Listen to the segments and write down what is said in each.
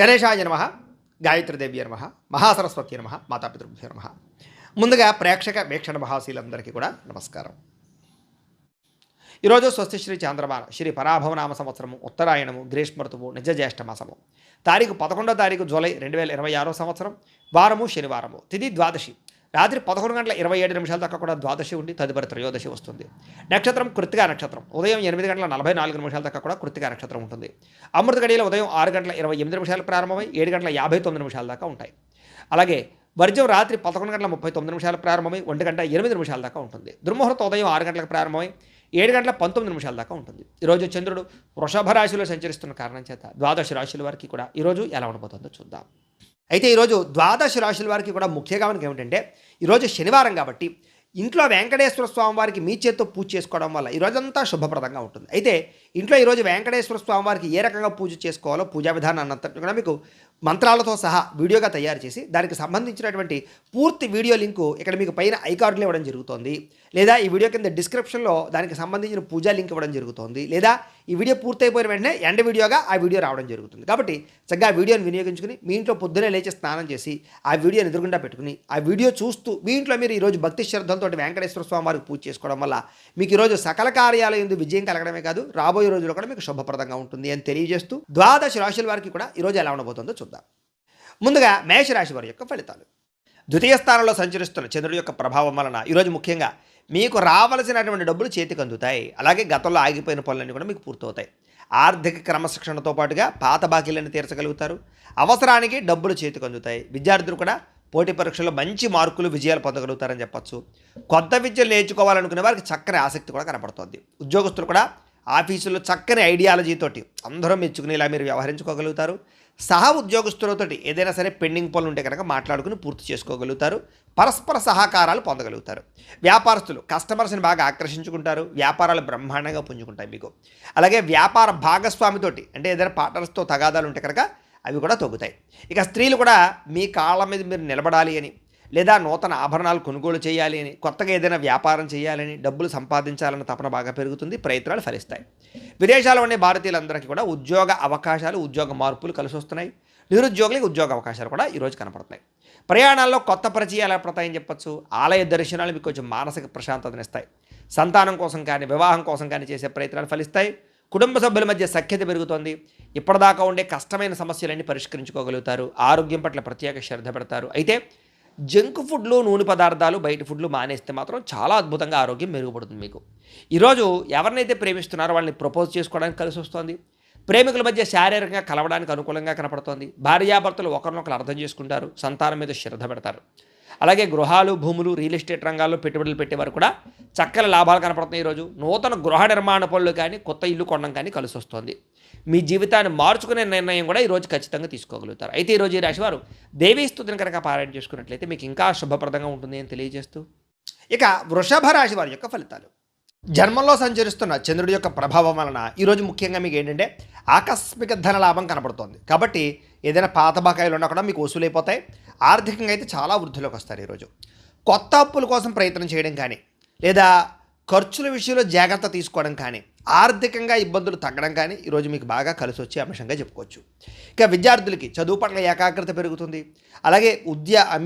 గణేశాయ నమః, గాయత్రీదేవ్య నమః, మహాసరస్వతి నమః, మాతాపితృభ్యో నమః. ముందుగా ప్రేక్షక వీక్షణ మహాశీలందరికీ కూడా నమస్కారం. ఈరోజు స్వస్తి శ్రీ చాంద్రమాన శ్రీ పరాభవనామ సంవత్సరము ఉత్తరాయణము గ్రీష్మ ఋతువు నిజ జ్యేష్ఠ మాసము తారీఖు 11వ తారీఖు జూలై 2026 సంవత్సరం వారము శనివారము తిథి ద్వాదశి రాత్రి 11:27 దాకా కూడా ద్వాదశి ఉండి తదుపరి త్రయోదశి వస్తుంది. నక్షత్రం కృత్తికా నక్షత్రం ఉదయం 8:44 దాకా కూడా కృత్తికా నక్షత్రం ఉంటుంది. అమృత గడియలు ఉదయం 6:28 ప్రారంభమై 7:59 దాకా ఉంటాయి. అలాగే వర్జం రాత్రి 11:39 ప్రారంభమై 1:08 దాకా ఉంటుంది. దుర్ముహూర్తం ఉదయం 6 గంటలకు ప్రారంభమై 7:19 దాకా ఉంటుంది. ఈరోజు చంద్రుడు వృషభ రాశిలో సంచరిస్తున్న కారణం చేత ద్వాదశ రాశుల వారికి కూడా ఈరోజు ఎలా ఉండబోతుందో చూద్దాం. అయితే ఈరోజు ద్వాదశ రాశుల వారికి కూడా ముఖ్యంగా మనకి ఏమిటంటే ఈరోజు శనివారం కాబట్టి ఇంట్లో వెంకటేశ్వర స్వామి వారికి మీ చేత్తో పూజ చేసుకోవడం వల్ల ఈరోజంతా శుభప్రదంగా ఉంటుంది. అయితే ఇంట్లో ఈరోజు వెంకటేశ్వర స్వామి వారికి ఏ రకంగా పూజ చేసుకోవాలో పూజా విధానాన్ని అంతా కూడా మీకు మంత్రాలతో సహా వీడియోగా తయారు చేసి దానికి సంబంధించినటువంటి పూర్తి వీడియో లింకు ఇక్కడ మీకు పైన ఐకార్డులు ఇవ్వడం జరుగుతుంది, లేదా ఈ వీడియో కింద డిస్క్రిప్షన్లో దానికి సంబంధించిన పూజా లింక్ ఇవ్వడం జరుగుతుంది, లేదా ఈ వీడియో పూర్తయిపోయిన వెంటనే ఎండ్ వీడియోగా ఆ వీడియో రావడం జరుగుతుంది. కాబట్టి చక్కగా ఆ వీడియోని వినియోగించుకుని మీ ఇంట్లో పొద్దునే లేచి స్నానం చేసి ఆ వీడియోని ఎదురుగుండా పెట్టుకుని ఆ వీడియో చూస్తూ మీ ఇంట్లో మీరు ఈరోజు భక్తి శ్రద్ధలతో వెంకటేశ్వర స్వామి వారికి పూజ చేసుకోవడం వల్ల మీకు ఈరోజు సకల కార్యాల యందు విజయం కలగడమే కాదు రాబోయే రోజుల్లో కూడా మీకు శుభప్రదంగా ఉంటుంది అని తెలియజేస్తూ ద్వాదశ రాశుల వారికి కూడా ఈరోజు ఎలా ఉండబోతుందో చూద్దాం. ముందుగా మేషరాశి వారి యొక్క ఫలితాలు. ద్వితీయ స్థానంలో సంచరిస్తున్న చంద్రుడి యొక్క ప్రభావం వలన ఈరోజు ముఖ్యంగా మీకు రావలసినటువంటి డబ్బులు చేతికి అందుతాయి. అలాగే గతంలో ఆగిపోయిన పనులన్నీ కూడా మీకు పూర్తవుతాయి. ఆర్థిక క్రమశిక్షణతో పాటుగా పాత బాకీలను తీర్చగలుగుతారు. అవసరానికి డబ్బులు చేతికి అందుతాయి. విద్యార్థులు కూడా పోటీ పరీక్షల్లో మంచి మార్కులు విజయాలు పొందగలుగుతారని చెప్పచ్చు. కొత్త విద్యలు నేర్చుకోవాలనుకునే వారికి చక్కని ఆసక్తి కూడా కనపడుతుంది. ఉద్యోగస్తులు కూడా ఆఫీసులో చక్కని ఐడియాలజీతోటి అందరూ మెచ్చుకునేలా మీరు వ్యవహరించుకోగలుగుతారు. సహ ఉద్యోగస్తులతోటి ఏదైనా సరే పెండింగ్ పనులు ఉంటే కనుక మాట్లాడుకుని పూర్తి చేసుకోగలుగుతారు. పరస్పర సహకారాలు పొందగలుగుతారు. వ్యాపారస్తులు కస్టమర్స్ని బాగా ఆకర్షించుకుంటారు. వ్యాపారాలు బ్రహ్మాండంగా పుంజుకుంటాయి మీకు. అలాగే వ్యాపార భాగస్వామితోటి అంటే ఏదైనా పార్ట్నర్స్తో తగాదాలు ఉంటే కనుక అవి కూడా తగ్గుతాయి. ఇక స్త్రీలు కూడా మీ కాళ్ళ మీద మీరు నిలబడాలి అని, లేదా నూతన ఆభరణాలు కొనుగోలు చేయాలి అని, కొత్తగా ఏదైనా వ్యాపారం చేయాలని, డబ్బులు సంపాదించాలన్న తపన బాగా పెరుగుతుంది. ప్రయత్నాలు ఫలిస్తాయి. విదేశాల్లో ఉండే భారతీయులందరికీ కూడా ఉద్యోగ అవకాశాలు, ఉద్యోగ మార్పులు కలిసి వస్తున్నాయి. నిరుద్యోగులకు ఉద్యోగ అవకాశాలు కూడా ఈరోజు కనపడుతున్నాయి. ప్రయాణాల్లో కొత్త పరిచయాలు ఏర్పడతాయని చెప్పచ్చు. ఆలయ దర్శనాలు మీకు కొంచెం మానసిక ప్రశాంతతనిస్తాయి. సంతానం కోసం కానీ వివాహం కోసం కానీ చేసే ప్రయత్నాలు ఫలిస్తాయి. కుటుంబ సభ్యుల మధ్య సఖ్యత పెరుగుతోంది. ఇప్పటిదాకా ఉండే కష్టమైన సమస్యలన్నీ పరిష్కరించుకోగలుగుతారు. ఆరోగ్యం పట్ల ప్రత్యేక శ్రద్ధ పెడతారు. అయితే జంక్ ఫుడ్లు, నూనె పదార్థాలు, బయట ఫుడ్లు మానేస్తే మాత్రం చాలా అద్భుతంగా ఆరోగ్యం మెరుగుపడుతుంది మీకు. ఈరోజు ఎవరినైతే ప్రేమిస్తున్నారో వాళ్ళని ప్రపోజ్ చేసుకోవడానికి కలిసి వస్తుంది. ప్రేమికుల మధ్య శారీరకంగా కలవడానికి అనుకూలంగా కనపడుతోంది. భార్యాభర్తలు ఒకరినొకరు అర్థం చేసుకుంటారు. సంతానం మీద శ్రద్ధ పెడతారు. అలాగే గృహాలు, భూములు, రియల్ ఎస్టేట్ రంగాల్లో పెట్టుబడులు పెట్టేవారు కూడా చక్కని లాభాలు కనపడుతున్నాయి. ఈరోజు నూతన గృహ నిర్మాణ పనులు కానీ కొత్త ఇల్లు కొనడం కానీ కలిసి వస్తుంది. మీ జీవితాన్ని మార్చుకునే నిర్ణయం కూడా ఈరోజు ఖచ్చితంగా తీసుకోగలుగుతారు. అయితే ఈరోజు ఈ రాశివారు దేవీ స్తుతిని కనుక పారాయణ చేసుకున్నట్లయితే మీకు ఇంకా శుభప్రదంగా ఉంటుంది అని తెలియజేస్తూ ఇక వృషభ రాశి వారి యొక్క ఫలితాలు. జన్మంలో సంచరిస్తున్న చంద్రుడి యొక్క ప్రభావం వలన ఈరోజు ముఖ్యంగా మీకు ఏంటంటే ఆకస్మిక ధన లాభం కనపడుతోంది. కాబట్టి ఏదైనా పాత బకాయిలు ఉన్నా కూడా మీకు వసూలైపోతాయి. ఆర్థికంగా అయితే చాలా వృద్ధిలోకి వస్తారు. ఈరోజు కొత్త అప్పుల కోసం ప్రయత్నం చేయడం కానీ, లేదా ఖర్చుల విషయంలో జాగ్రత్త తీసుకోవడం కానీ, ఆర్థికంగా ఇబ్బందులు తగ్గడం కానీ ఈరోజు మీకు బాగా కలిసి వచ్చే అంశంగా చెప్పుకోవచ్చు. ఇక విద్యార్థులకి చదువు పట్ల ఏకాగ్రత పెరుగుతుంది. అలాగే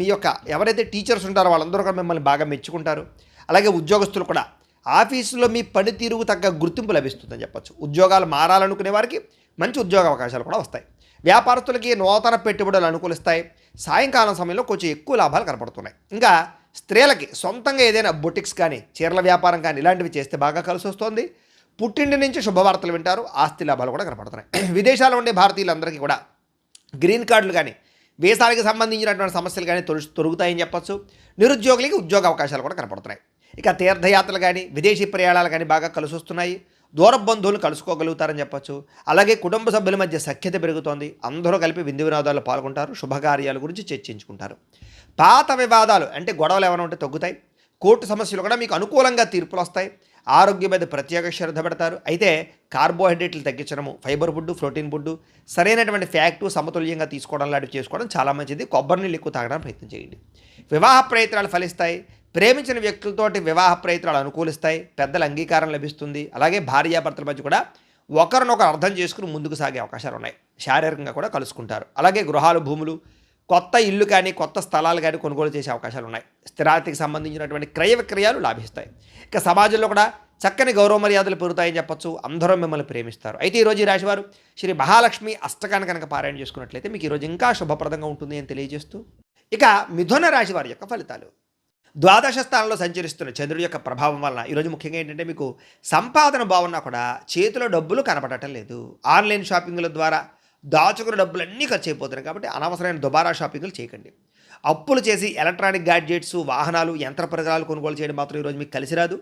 మీ యొక్క ఎవరైతే టీచర్స్ ఉంటారో వాళ్ళందరూ కూడా మిమ్మల్ని బాగా మెచ్చుకుంటారు. అలాగే ఉద్యోగస్తులు కూడా ఆఫీసులో మీ పనితీరుకు తగ్గ గుర్తింపు లభిస్తుందని చెప్పచ్చు. ఉద్యోగాలు మారాలనుకునే వారికి మంచి ఉద్యోగ అవకాశాలు కూడా వస్తాయి. వ్యాపారస్తులకి నూతన పెట్టుబడులు అనుకూలిస్తాయి. సాయంకాలం సమయంలో కొంచెం ఎక్కువ లాభాలు కనపడుతున్నాయి. ఇంకా స్త్రీలకి సొంతంగా ఏదైనా బొటిక్స్ కానీ, చీరల వ్యాపారం కానీ ఇలాంటివి చేస్తే బాగా కలిసి వస్తుంది. పుట్టింటి నుంచి శుభవార్తలు వింటారు. ఆస్తి లాభాలు కూడా కనపడుతున్నాయి. విదేశాల్లో ఉండే భారతీయులందరికీ కూడా గ్రీన్ కార్డులు కానీ, వీసాలకు సంబంధించినటువంటి సమస్యలు కానీ తొలుగుతాయని చెప్పచ్చు. నిరుద్యోగులకి ఉద్యోగ అవకాశాలు కూడా కనపడుతున్నాయి. ఇక తీర్థయాత్రలు కానీ, విదేశీ ప్రయాణాలు కానీ బాగా కలిసి వస్తున్నాయి. దూర బంధువులు కలుసుకోగలుగుతారని చెప్పచ్చు. అలాగే కుటుంబ సభ్యుల మధ్య సఖ్యత పెరుగుతోంది. అందరూ కలిపి విందు వినోదాల్లో పాల్గొంటారు. శుభకార్యాల గురించి చర్చించుకుంటారు. పాత వివాదాలు అంటే గొడవలు ఏమైనా ఉంటే తగ్గుతాయి. కోర్టు సమస్యలు కూడా మీకు అనుకూలంగా తీర్పులు వస్తాయి. ఆరోగ్యం మీద ప్రత్యేక శ్రద్ధ పెడతారు. అయితే కార్బోహైడ్రేట్లు తగ్గించడము, ఫైబర్ ఫుడ్, ప్రోటీన్ ఫుడ్, సరైనటువంటి ఫ్యాక్టు సమతుల్యంగా తీసుకోవడం లాంటివి చేసుకోవడం చాలా మంచిది. కొబ్బరి నీళ్ళు ఎక్కువ తాగడానికి ప్రయత్నం చేయండి. వివాహ ప్రయత్నాలు ఫలిస్తాయి. ప్రేమించిన వ్యక్తులతోటి వివాహ ప్రయత్నాలు అనుకూలిస్తాయి. పెద్దల అంగీకారం లభిస్తుంది. అలాగే భార్యాభర్తల మధ్య కూడా ఒకరినొకరు అర్థం చేసుకుని ముందుకు సాగే అవకాశాలు ఉన్నాయి. శారీరకంగా కూడా కలుసుకుంటారు. అలాగే గృహాలు, భూములు, కొత్త ఇల్లు కానీ, కొత్త స్థలాలు కానీ కొనుగోలు చేసే అవకాశాలు ఉన్నాయి. స్థిరాస్తికి సంబంధించినటువంటి క్రయ విక్రయాలు లాభిస్తాయి. ఇక సమాజంలో కూడా చక్కని గౌరవ మర్యాదలు పెరుగుతాయని చెప్పొచ్చు. అందరూ మిమ్మల్ని ప్రేమిస్తారు. అయితే ఈరోజు ఈ రాశివారు శ్రీ మహాలక్ష్మి అష్టకాన్ని కనుక పారాయణ చేసుకున్నట్లయితే మీకు ఈరోజు ఇంకా శుభప్రదంగా ఉంటుంది అని తెలియజేస్తూ, ఇక మిథున రాశి వారి యొక్క ఫలితాలు. ద్వాదశ స్థానంలో సంచరిస్తున్న చంద్రుడి యొక్క ప్రభావం వలన ఈరోజు ముఖ్యంగా ఏంటంటే మీకు సంపాదన బాగున్నా కూడా చేతిలో డబ్బులు కనపడటం లేదు. ఆన్లైన్ షాపింగ్ల ద్వారా దాచుకున్న డబ్బులన్నీ ఖర్చు అయిపోతున్నాయి. కాబట్టి అనవసరమైన దుబారా షాపింగ్లు చేయకండి. అప్పులు చేసి ఎలక్ట్రానిక్ గ్యాడ్జెట్స్, వాహనాలు, యంత్ర పరికరాలు కొనుగోలు చేయడం మాత్రం ఈరోజు మీకు కలిసి రాదు.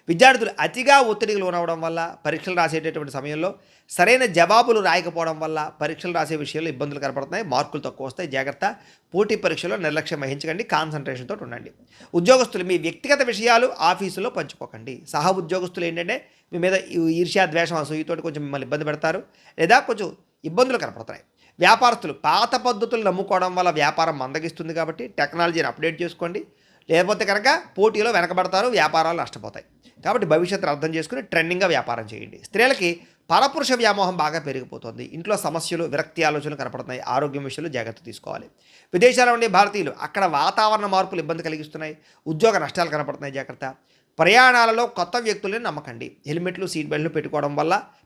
విద్యార్థులు అతిగా ఒత్తిడికి లోనవడం వల్ల, పరీక్షలు రాసేటటువంటి సమయంలో సరైన జవాబులు రాయకపోవడం వల్ల పరీక్షలు రాసే విషయంలో ఇబ్బందులు కనపడుతున్నాయి. మార్కులు తక్కువ వస్తాయి. జాగ్రత్త. పోటీ పరీక్షలో నిర్లక్ష్యం వహించకండి. కాన్సన్ట్రేషన్తో ఉండండి. ఉద్యోగస్తులు మీ వ్యక్తిగత విషయాలు ఆఫీసులో పంచుకోకండి. సహ ఉద్యోగస్తులు ఏంటంటే మీ మీద ఈర్ష్యా, ద్వేషం, అసూయతోటి కొంచెం మిమ్మల్ని ఇబ్బంది పెడతారు లేదా కొంచెం ఇబ్బందులు కనపడుతున్నాయి. వ్యాపారస్తులు పాత పద్ధతులు నమ్ముకోవడం వల్ల వ్యాపారం మందగిస్తుంది. కాబట్టి టెక్నాలజీని అప్డేట్ చేసుకోండి. లేకపోతే కనుక పోటీలో వెనకబడతారు, వ్యాపారాలు నష్టపోతాయి. కాబట్టి భవిష్యత్తును అర్థం చేసుకుని ట్రెండింగ్గా వ్యాపారం చేయండి. స్త్రీలకి పరపురుష వ్యామోహం బాగా పెరిగిపోతుంది. ఇంట్లో సమస్యలు, విరక్తి ఆలోచనలు కనపడుతున్నాయి. ఆరోగ్యం విషయంలో జాగ్రత్త తీసుకోవాలి. విదేశాల్లో ఉండే భారతీయులు అక్కడ వాతావరణ మార్పులు ఇబ్బంది కలిగిస్తున్నాయి. ఉద్యోగ నష్టాలు కనపడుతున్నాయి. జాగ్రత్త. ప్రయాణాలలో కొత్త వ్యక్తులను నమ్మకండి. హెల్మెట్లు, సీట్ బెల్ట్లు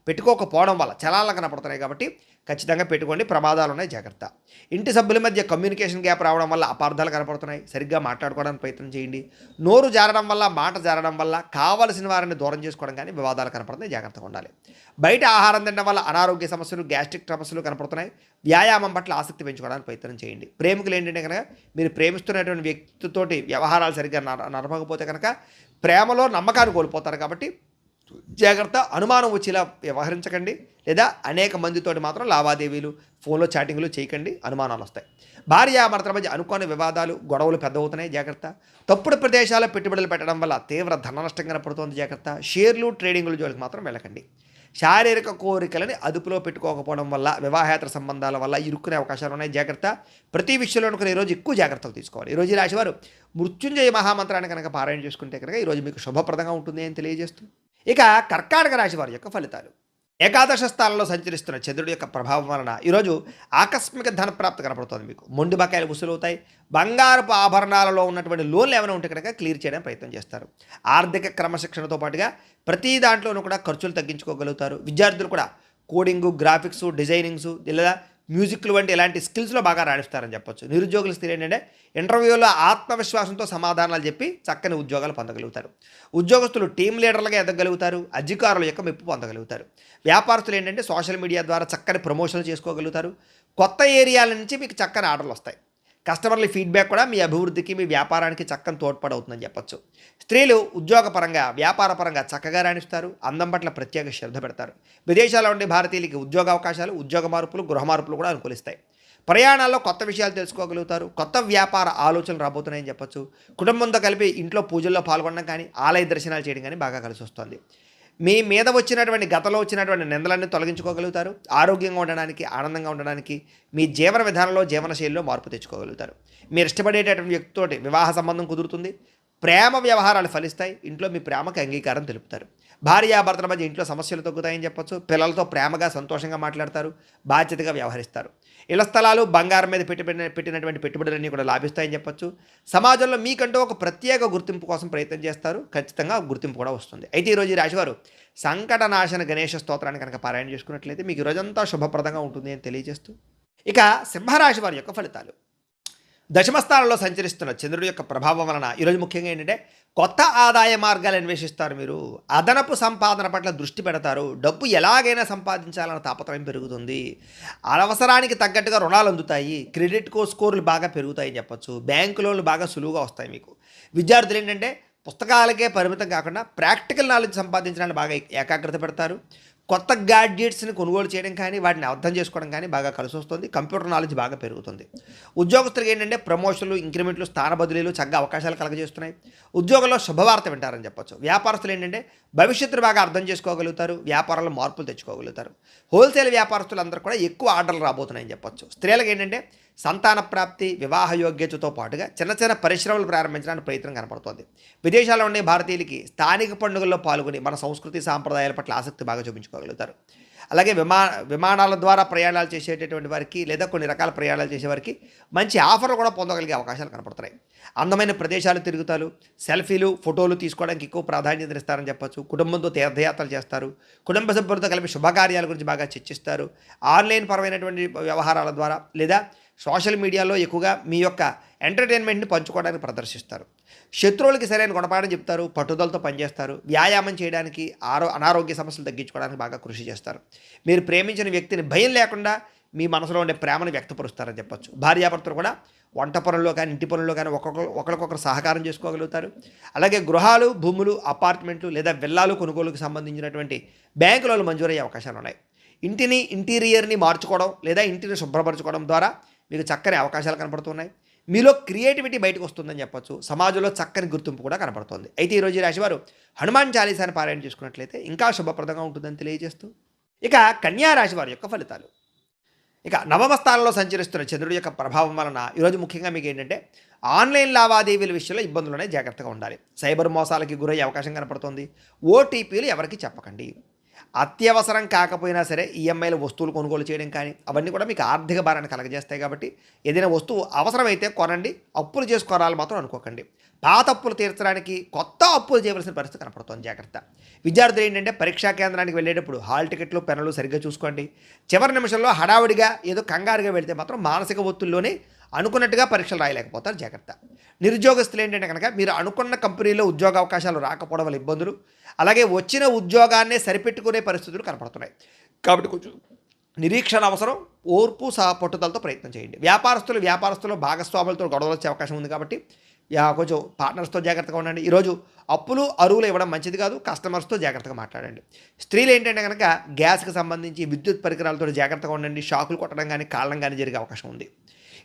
పెట్టుకోకపోవడం వల్ల చలాలు కనపడుతున్నాయి. కాబట్టి ఖచ్చితంగా పెట్టుకోండి. ప్రమాదాలు ఉన్నాయి. జాగ్రత్త. ఇంటి సభ్యుల మధ్య కమ్యూనికేషన్ గ్యాప్ రావడం వల్ల అపార్థాలు కనపడుతున్నాయి. సరిగ్గా మాట్లాడుకోవడానికి ప్రయత్నం చేయండి. నోరు జారడం వల్ల, మాట జారడం వల్ల కావలసిన వారిని దూరం చేసుకోవడం కానీ వివాదాలు కనపడుతున్నాయి. జాగ్రత్తగా ఉండాలి. బయట ఆహారం తినడం వల్ల అనారోగ్య సమస్యలు, గ్యాస్ట్రిక్ సమస్యలు కనపడుతున్నాయి. వ్యాయామం పట్ల ఆసక్తి పెంచుకోవడానికి ప్రయత్నం చేయండి. ప్రేమికులు ఏంటంటే కనుక మీరు ప్రేమిస్తున్నటువంటి వ్యక్తితోటి వ్యవహారాలు సరిగ్గా నడపకపోతే కనుక ప్రేమలో నమ్మకాన్ని కోల్పోతారు. కాబట్టి జాగ్రత్త. అనుమానం వచ్చేలా వ్యవహరించకండి. లేదా అనేక మందితోటి మాత్రం లావాదేవీలు, ఫోన్లో చాటింగ్లు చేయకండి. అనుమానాలు వస్తాయి. భార్యాభర్తల మధ్య అనుకోని వివాదాలు, గొడవలు పెద్దవుతున్నాయి. జాగ్రత్త. తప్పుడు ప్రదేశాల్లో పెట్టుబడులు పెట్టడం వల్ల తీవ్ర ధన నష్టం కనపడుతుంది. జాగ్రత్త. షేర్లు, ట్రేడింగ్లు జోలికి మాత్రం వెళ్ళకండి. శారీరక కోరికలని అదుపులో పెట్టుకోకపోవడం వల్ల, వివాహేతర సంబంధాల వల్ల ఇరుక్కునే అవకాశాలు ఉన్నాయి. జాగ్రత్త. ప్రతి విషయంలో కూడా ఈరోజు ఎక్కువ జాగ్రత్తలు తీసుకోవాలి. ఈరోజు ఈ రాశివారు మృత్యుంజయ మహామంత్రాన్ని కనుక పారాయణ చేసుకుంటే కనుక ఈరోజు మీకు శుభప్రదంగా ఉంటుంది అని తెలియజేస్తూ, ఇక కర్కాటక రాశి వారి యొక్క ఫలితాలు. ఏకాదశ స్థానంలో సంచరిస్తున్న చంద్రుడి యొక్క ప్రభావం వలన ఈరోజు ఆకస్మిక ధనప్రాప్తి కనపడుతుంది. మీకు మొండి బకాయిలు వసూలవుతాయి. బంగారపు ఆభరణాలలో ఉన్నటువంటి లోన్లు ఏమైనా ఉంటే కనుక క్లియర్ చేయడానికి ప్రయత్నం చేస్తారు. ఆర్థిక క్రమశిక్షణతో పాటుగా ప్రతి దాంట్లోనూ కూడా ఖర్చులు తగ్గించుకోగలుగుతారు. విద్యార్థులు కూడా కోడింగు, గ్రాఫిక్స్, డిజైనింగ్స్ లేదా మ్యూజిక్లు వంటి ఇలాంటి స్కిల్స్లో బాగా రాణిస్తారని చెప్పొచ్చు. నిరుద్యోగుల స్థితి ఏంటంటే ఇంటర్వ్యూలో ఆత్మవిశ్వాసంతో సమాధానాలు చెప్పి చక్కని ఉద్యోగాలు పొందగలుగుతారు. ఉద్యోగస్తులు టీం లీడర్లుగా ఎదగలుగుతారు. అధికారుల యొక్క మెప్పు పొందగలుగుతారు. వ్యాపారస్తులు ఏంటంటే సోషల్ మీడియా ద్వారా చక్కని ప్రమోషన్లు చేసుకోగలుగుతారు. కొత్త ఏరియాల నుంచి మీకు చక్కని ఆర్డర్లు వస్తాయి. కస్టమర్ల ఫీడ్బ్యాక్ కూడా మీ అభివృద్ధికి, మీ వ్యాపారానికి చక్కని తోడ్పడవుతుందని చెప్పొచ్చు. స్త్రీలు ఉద్యోగపరంగా, వ్యాపారపరంగా చక్కగా రాణిస్తారు. అందం పట్ల ప్రత్యేక శ్రద్ధ పెడతారు. విదేశాల్లో ఉండే భారతీయులకి ఉద్యోగ అవకాశాలు, ఉద్యోగ మార్పులు, గృహ మార్పులు కూడా అనుకూలిస్తాయి. ప్రయాణాల్లో కొత్త విషయాలు తెలుసుకోగలుగుతారు. కొత్త వ్యాపార ఆలోచనలు రాబోతున్నాయని చెప్పొచ్చు. కుటుంబంతో కలిపి ఇంట్లో పూజల్లో పాల్గొనడం కానీ, ఆలయ దర్శనాలు చేయడం కానీ బాగా కలిసి వస్తుంది. మీ మీద వచ్చినటువంటి గతంలో వచ్చినటువంటి నిందలన్నీ తొలగించుకోగలుగుతారు. ఆరోగ్యంగా ఉండడానికి, ఆనందంగా ఉండడానికి మీ జీవన విధానంలో, జీవనశైలిలో మార్పు తెచ్చుకోగలుగుతారు. మీరు ఇష్టపడేటటువంటి వ్యక్తితోటి వివాహ సంబంధం కుదురుతుంది. ప్రేమ వ్యవహారాలు ఫలిస్తాయి. ఇంట్లో మీ ప్రేమకు అంగీకారం తెలుపుతారు. భార్యాభర్తల మధ్య ఇంట్లో సమస్యలు తగ్గుతాయని చెప్పొచ్చు. పిల్లలతో ప్రేమగా, సంతోషంగా మాట్లాడతారు. బాధ్యతగా వ్యవహరిస్తారు. ఇళ్ల స్థలాలు, బంగారం మీద పెట్టినటువంటి పెట్టుబడులన్నీ కూడా లాభిస్తాయని చెప్పొచ్చు. సమాజంలో మీకంటూ ఒక ప్రత్యేక గుర్తింపు కోసం ప్రయత్నం చేస్తారు. ఖచ్చితంగా గుర్తింపు కూడా వస్తుంది. అయితే ఈరోజు ఈ రాశివారు సంకటనాశన గణేష స్తోత్రాన్ని కనుక పారాయణ చేసుకున్నట్లయితే మీకు ఈరోజంతా శుభప్రదంగా ఉంటుంది అని తెలియజేస్తూ, ఇక సింహరాశి వారి యొక్క ఫలితాలు. దశమస్థానంలో సంచరిస్తున్న చంద్రుడి యొక్క ప్రభావం వలన ఈరోజు ముఖ్యంగా ఏంటంటే కొత్త ఆదాయ మార్గాలు అన్వేషిస్తారు. మీరు అదనపు సంపాదన పట్ల దృష్టి పెడతారు. డబ్బు ఎలాగైనా సంపాదించాలన్న తాపత్రయం పెరుగుతుంది. అవసరానికి తగ్గట్టుగా రుణాలు అందుతాయి. క్రెడిట్ స్కోర్లు బాగా పెరుగుతాయని చెప్పొచ్చు. బ్యాంకు లోన్లు బాగా సులువుగా వస్తాయి మీకు. విద్యార్థులు ఏంటంటే పుస్తకాలకే పరిమితం కాకుండా ప్రాక్టికల్ నాలెడ్జ్ సంపాదించడానికి బాగా ఏకాగ్రత పెడతారు. కొత్త గ్యాడ్జెట్స్ని కొనుగోలు చేయడం కానీ, వాటిని అర్థం చేసుకోవడం కానీ బాగా కలిసి వస్తుంది. కంప్యూటర్ నాలెడ్జ్ బాగా పెరుగుతుంది. ఉద్యోగస్తులకు ఏంటంటే ప్రమోషన్లు, ఇంక్రిమెంట్లు, స్థాన బదిలీలు చక్కగా అవకాశాలు కలగజేస్తున్నాయి. ఉద్యోగంలో శుభవార్త వింటారని చెప్పొచ్చు. వ్యాపారస్తులు ఏంటంటే భవిష్యత్తును బాగా అర్థం చేసుకోగలుగుతారు. వ్యాపారంలో మార్పులు తెచ్చుకోగలుగుతారు. హోల్సేల్ వ్యాపారస్తులు అందరూ కూడా ఎక్కువ ఆర్డర్లు రాబోతున్నాయని చెప్పొచ్చు. స్త్రీలకు ఏంటంటే సంతాన ప్రాప్తి, వివాహ యోగ్యతతో పాటుగా చిన్న చిన్న పరిశ్రమలు ప్రారంభించడానికి ప్రయత్నం కనపడుతోంది. విదేశాల్లో ఉండే భారతీయులకి స్థానిక పండుగల్లో పాల్గొని మన సంస్కృతి సాంప్రదాయాల పట్ల ఆసక్తి బాగా చూపించుకోగలుగుతారు. అలాగే విమానాల ద్వారా ప్రయాణాలు చేసేటటువంటి వారికి లేదా కొన్ని రకాల ప్రయాణాలు చేసేవారికి మంచి ఆఫర్లు కూడా పొందగలిగే అవకాశాలు కనపడుతున్నాయి. అందమైన ప్రదేశాలు తిరుగుతారు, సెల్ఫీలు, ఫోటోలు తీసుకోవడానికి ఎక్కువ ప్రాధాన్యతనిస్తారని చెప్పొచ్చు. కుటుంబంతో తీర్థయాత్రలు చేస్తారు, కుటుంబ సభ్యులతో కలిపి శుభకార్యాల గురించి బాగా చర్చిస్తారు. ఆన్లైన్ పరమైనటువంటి వ్యవహారాల ద్వారా లేదా సోషల్ మీడియాలో ఎక్కువగా మీ యొక్క ఎంటర్టైన్మెంట్ని పంచుకోవడానికి ప్రదర్శిస్తారు. శత్రువులకి సరైన గుణపాఠం చెప్తారు, పట్టుదలతో పనిచేస్తారు. వ్యాయామం చేయడానికి, అనారోగ్య సమస్యలు తగ్గించుకోవడానికి బాగా కృషి చేస్తారు. మీరు ప్రేమించిన వ్యక్తిని భయం లేకుండా మీ మనసులో ఉండే ప్రేమను వ్యక్తపరుస్తారని చెప్పొచ్చు. భార్యాభర్తలు కూడా వంట పనుల్లో కానీ ఇంటి పనుల్లో కానీ ఒకరికొకరు సహకారం చేసుకోగలుగుతారు. అలాగే గృహాలు, భూములు, అపార్ట్మెంట్లు లేదా విల్లాలు కొనుగోలుకు సంబంధించినటువంటి బ్యాంకు లోన్లు మంజూరయ్యే అవకాశాలు ఉన్నాయి. ఇంటీరియర్ని మార్చుకోవడం లేదా ఇంటిని శుభ్రపరచుకోవడం ద్వారా మీకు చక్కని అవకాశాలు కనపడుతున్నాయి. మీలో క్రియేటివిటీ బయటకు వస్తుందని చెప్పొచ్చు. సమాజంలో చక్కని గుర్తింపు కూడా కనపడుతుంది. అయితే ఈరోజు ఈ రాశివారు హనుమాన్ చాలీసాని పారాయణ చేసుకున్నట్లయితే ఇంకా శుభప్రదంగా ఉంటుందని తెలియజేస్తూ, ఇక కన్యా రాశి వారి యొక్క ఫలితాలు. ఇక నవమ స్థానంలో సంచరిస్తున్న చంద్రుడి యొక్క ప్రభావం వలన ఈరోజు ముఖ్యంగా మీకు ఏంటంటే ఆన్లైన్ లావాదేవీల విషయంలో ఇబ్బందులునే జాగ్రత్తగా ఉండాలి. సైబర్ మోసాలకి గురయ్యే అవకాశం కనపడుతుంది. ఓటీపీలు ఎవరికి చెప్పకండి. అత్యవసరం కాకపోయినా సరే ఈఎంఐల వస్తువులు కొనుగోలు చేయడం కానీ అవన్నీ కూడా మీకు ఆర్థిక భారాన్ని కలగజేస్తాయి. కాబట్టి ఏదైనా వస్తువు అవసరమైతే కొనండి, అప్పులు చేసి కొనాలి మాత్రం అనుకోకండి. పాత అప్పులు తీర్చడానికి కొత్త అప్పులు చేయవలసిన పరిస్థితి కనపడుతుంది. జాగ్రత్త. విద్యార్థులు ఏంటంటే పరీక్షా కేంద్రానికి వెళ్ళేటప్పుడు హాల్ టికెట్లు, పెన్నులు సరిగ్గా చూసుకోండి. చివరి నిమిషంలో హడావుడిగా ఏదో కంగారుగా వెళితే మాత్రం మానసిక ఒత్తిడిలోనే అనుకున్నట్టుగా పరీక్షలు రాయలేకపోతారు. జాగ్రత్త. నిరుద్యోగస్తులు ఏంటంటే కనుక మీరు అనుకున్న కంపెనీలో ఉద్యోగ అవకాశాలు రాకపోవడం వల్ల ఇబ్బందులు, అలాగే వచ్చిన ఉద్యోగాన్నే సరిపెట్టుకునే పరిస్థితులు కనపడుతున్నాయి. కాబట్టి కొంచెం నిరీక్షణ అవసరం, ఓర్పు పట్టుదలతో ప్రయత్నం చేయండి. వ్యాపారస్తులు భాగస్వాములతో గొడవలు వచ్చే అవకాశం ఉంది. కాబట్టి కొంచెం పార్ట్నర్స్తో జాగ్రత్తగా ఉండండి. ఈరోజు అప్పులు, అరువులు ఇవ్వడం మంచిది కాదు. కస్టమర్స్తో జాగ్రత్తగా మాట్లాడండి. స్త్రీలు ఏంటంటే కనుక గ్యాస్కి సంబంధించి విద్యుత్ పరికరాలతో జాగ్రత్తగా ఉండండి. షాకులు కొట్టడం కానీ కాలడం కానీ జరిగే అవకాశం ఉంది.